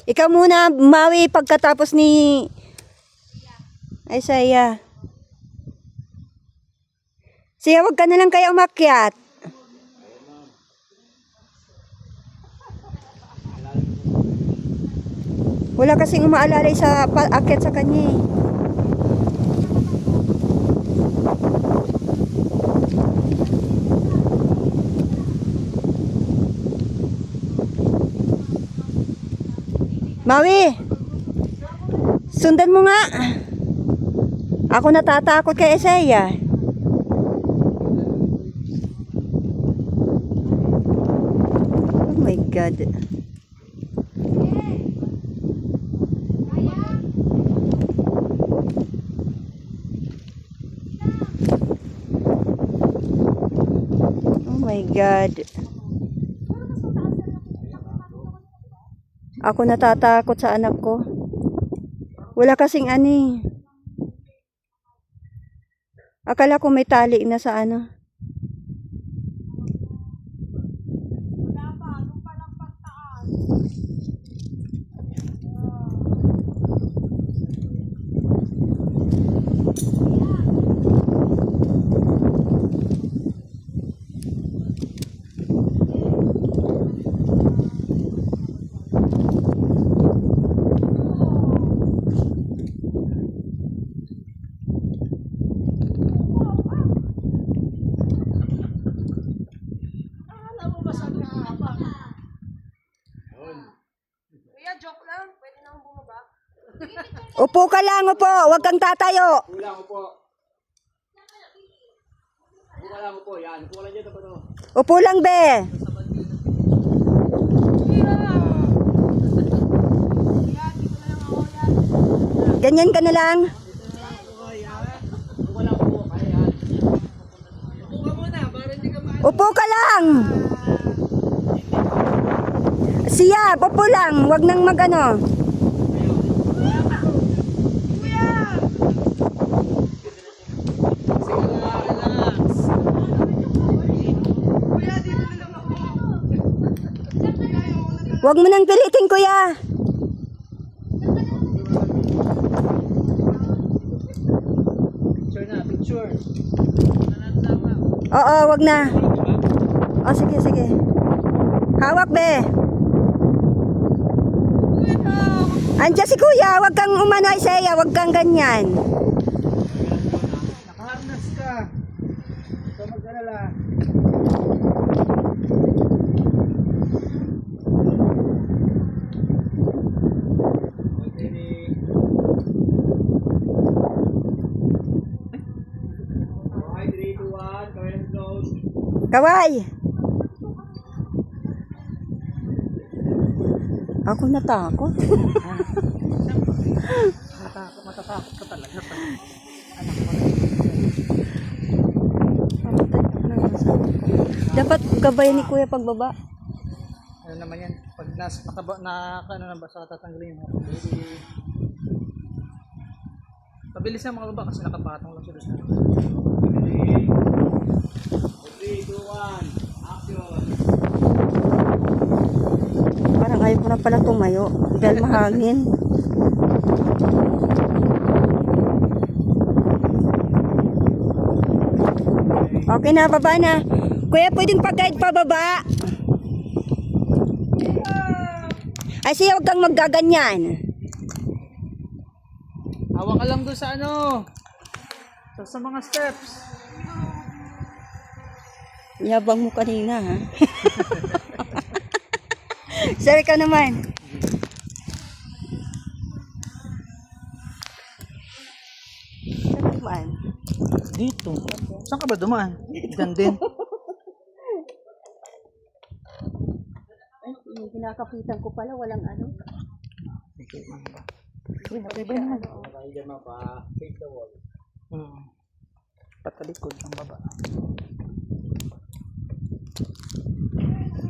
Ikaw muna, Maui, pagkatapos ni Isaiah. Siya, wag ka na lang kaya umakyat. Wala kasing umaalalay sa paakyat sa kanya eh. Maui, sundan mo nga. Ako natatakot kay Isaiah. Oh my God. Oh my God. Ako natatakot sa anak ko. Wala kasing ani. Akala ko may tali na sa ano. Kuya, joke lang. Pwede na akong bumaba. Upo ka lang, upo. Huwag kang tatayo. Upo lang, upo. Upo lang, upo. Yan, upo lang dyan. Upo lang, be. Ganyan ka na lang. Upo lang, upo. Kaya yan. Upo ka lang. Siya, upo lang. Huwag nang magano. Huwag mo nang pilitin, kuya. Picture na, picture. Oo, wag na. O, sige, sige. Hawak, be. Andiyan si kuya. Wag kang umano, Isaiah. Wag kang ganyan. Nakaharnas ka. Ito mag-alala. Okay, 3, 2, 1. Current close. Kaway. Ako natakot. Matatakot ka talaga. Dapat gabayan ni kuya pagbaba. Ano naman yan? Pag nasa pataba na ano na ba sa tatanggalin mo. Pabilis na mga baba kasi nakapatong lang siya doon. 3, 2, 1. Action. Parang ayaw ko na pala tumayo. Dahil mahangin. Okay na, baba na. Kuya, pwedeng pag-guide pababa. Ay, siya, huwag kang maggaganyan. Hawak ka lang doon sa ano. Sa mga steps. Yabang mo kanina, ha? Sorry ka naman. Saan naman? Dito. Saan ka ba dumaan? Diyan din. Ay, kinakapitan ko pala, walang ano. Okay ba naman? Diyan mo pa. Face the wall. Patalikod ang baba.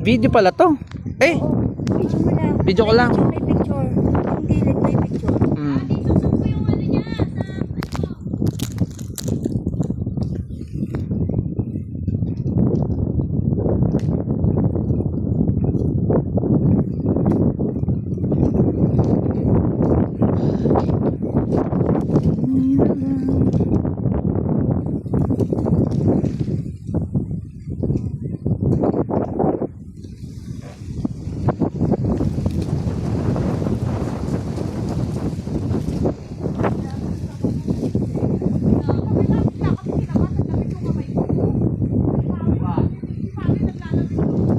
Video pala to. Eh, Video mo lang. Video ko lang. May picture. Ang gilid may picture.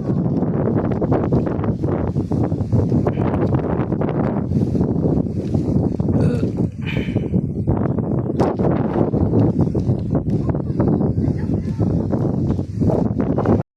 Oo.